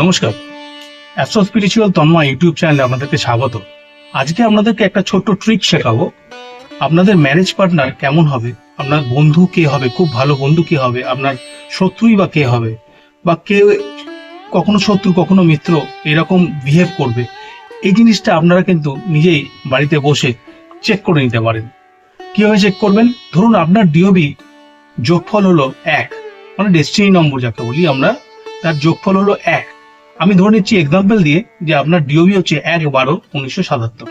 নমস্কার, astro spiritual Tanmoy YouTube চ্যানেলে আপনাদেরকে স্বাগত। আজকে আপনাদেরকে একটা ছোট্ট ট্রিক শেখাবো। আপনাদের ম্যারেজ পার্টনার কেমন হবে, আপনার বন্ধু কে হবে, খুব ভালো বন্ধু কে হবে, আপনার শত্রুই বা কে হবে, বা কে কখনো শত্রু কখনো মিত্র এরকম বিহেভ করবে, এই জিনিসটা আপনারা কিন্তু নিজেই বাড়িতে বসে চেক করে নিতে পারেন। কিভাবে চেক করবেন? ধরুন আপনার ডিওবি যোগফল হলো 1, মানে ডেস্টিনি নম্বর যাকে বলি আমরা, তার যোগফল হলো 1। আমি ধরে নিচ্ছি এক্সাম্পল দিয়ে যে আপনার ডিওবি হচ্ছে 1/12/1977।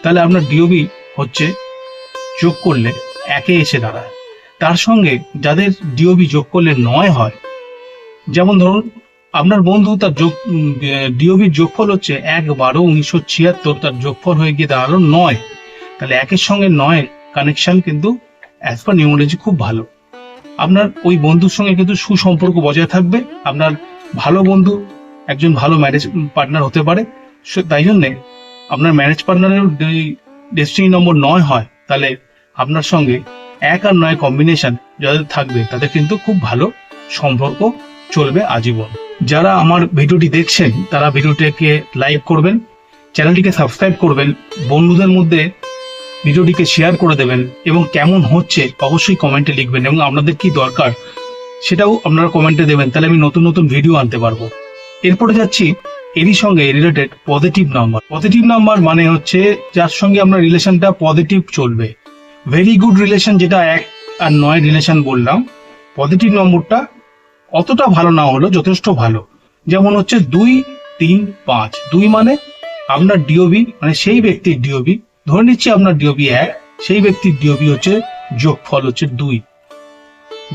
তাহলে আপনার ডিওবি হচ্ছে যোগ করলে 1-এ এসে দাঁড়ায়। তার সঙ্গে যাদের ডিওবি যোগ করলে 9 হয়, যেমন ধরুন আপনার বন্ধু তার ডিওবির যোগফল হচ্ছে 1/12/1976, তার যোগফল হয়ে গিয়ে দাঁড়ালো 9। তাহলে 1-এর সঙ্গে 9-এর কানেকশন কিন্তু অ্যাজ পার নিউমোলজি খুব ভালো। আপনার ওই বন্ধুর সঙ্গে কিন্তু সুসম্পর্ক বজায় থাকবে। আপনার ভালো বন্ধু একজন ভালো ম্যারেজ পার্টনার হতে পারে। তাই জন্যে আপনার ম্যারেজ পার্টনারের যদি ডেস্টিনি নম্বর 9 হয়, তাহলে আপনার সঙ্গে 1 আর 9 কম্বিনেশন যাদের থাকবে তাদের কিন্তু খুব ভালো সম্পর্ক চলবে আজীবন। যারা আমার ভিডিওটি দেখছেন তারা ভিডিওটিকে লাইক করবেন, চ্যানেলটিকে সাবস্ক্রাইব করবেন, বন্ধুদের মধ্যে ভিডিওটিকে শেয়ার করে দেবেন, এবং কেমন হচ্ছে অবশ্যই কমেন্টে লিখবেন, এবং আপনাদের কি দরকার সেটাও আপনারা কমেন্টে দেবেন, তাহলে আমি নতুন নতুন ভিডিও আনতে পারবো। এরপরে যাচ্ছি এরই সঙ্গে related positive number. Positive number মানে হচ্ছে যার সঙ্গে আপনার রিলেশনটা পজিটিভ চলবে। ভেরি গুড রিলেশন, যেটা 1 আর 9 রিলেশন বললাম, পজিটিভ নম্বরটা অতটা ভালো না হলো যথেষ্ট ভালো। যেমন হচ্ছে 2, 3, 5। 2 মানে আপনার ডিওবি, মানে সেই ব্যক্তির ডিওবি, ধরে নিচ্ছি আপনার ডিওবি 1, সেই ব্যক্তির ডিওবি হচ্ছে যোগফল হচ্ছে 2।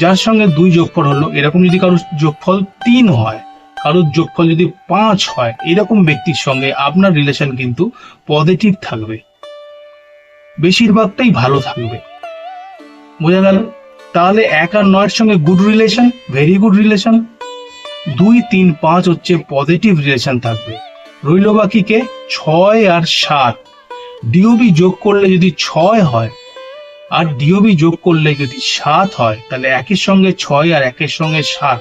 যার সঙ্গে 2 যোগফল হলো, এরকম যদি কারোর যোগফল 3 হয়, কারোর যোগফল যদি 5 হয়, এরকম ব্যক্তির সঙ্গে আপনার রিলেশন কিন্তু পজিটিভ থাকবে, বেশিরভাগটাই ভালো থাকবে। বোঝা গেল? তাহলে 1 আর 9 এর সঙ্গে good relation, very good relation. 2, 3, 5 হচ্ছে পজিটিভ রিলেশন থাকবে। রইল বাকি কে? 6 আর 7। ডিওবি যোগ করলে যদি 6 হয় আর ডিওবি যোগ করলে যদি 7 হয়, তাহলে 1-এর সঙ্গে 6 আর 1-এর সঙ্গে 7,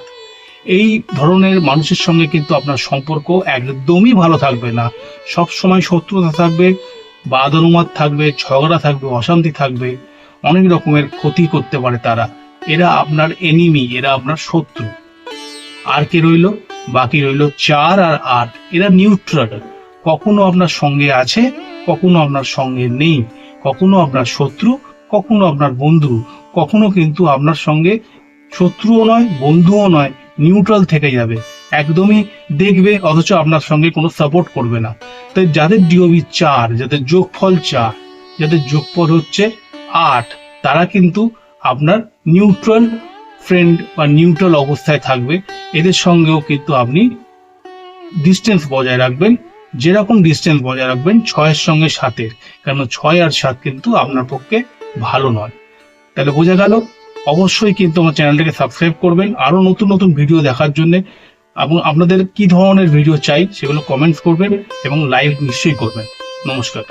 এই ধরনের মানুষের সঙ্গে কিন্তু আপনার সম্পর্ক একদমই ভালো থাকবে না। সব সময় শত্রুতা থাকবে, বাদ অনুমাদ থাকবে, ঝগড়া থাকবে, অশান্তি থাকবে, অনেক রকমের ক্ষতি করতে পারে তারা। এরা আপনার এনিমি, এরা আপনার শত্রু। আর কে রইল? বাকি রইল 4 আর 8। এরা নিউট্রাল, কখনো আপনার সঙ্গে আছে, কখনো আপনার সঙ্গে নেই, কখনো আপনার শত্রু, কখনো আপনার বন্ধু, কখনো কিন্তু আপনার সঙ্গে শত্রুও নয়, বন্ধুও নয়, নিউট্রাল থেকে যাবে, একদমই দেখবে অথচ আপনার সঙ্গে কোনো সাপোর্ট করবে না। তাই যাদের ডিওবি 4, যাদের যোগফল 4, যাদের যোগফল হচ্ছে 8, তারা কিন্তু আপনার নিউট্রাল ফ্রেন্ড বা নিউট্রাল অবস্থায় থাকবে। এদের সঙ্গেও কিন্তু আপনি ডিস্টেন্স বজায় রাখবেন, যেরকম ডিস্টেন্স বজায় রাখবেন 6-এর সঙ্গে 7-এর, কারণ 6 আর 7 কিন্তু আপনার পক্ষে ভালো নয়। তাহলে বোঝা গেল? অবশ্যই কিন্তু আমার চ্যানেলটাকে সাবস্ক্রাইব করবেন আরো নতুন নতুন ভিডিও দেখার জন্য, এবং আপনাদের কি ধরনের ভিডিও চাই সেগুলো কমেন্টস করবেন, এবং লাইক নিশ্চয়ই করবেন। নমস্কার।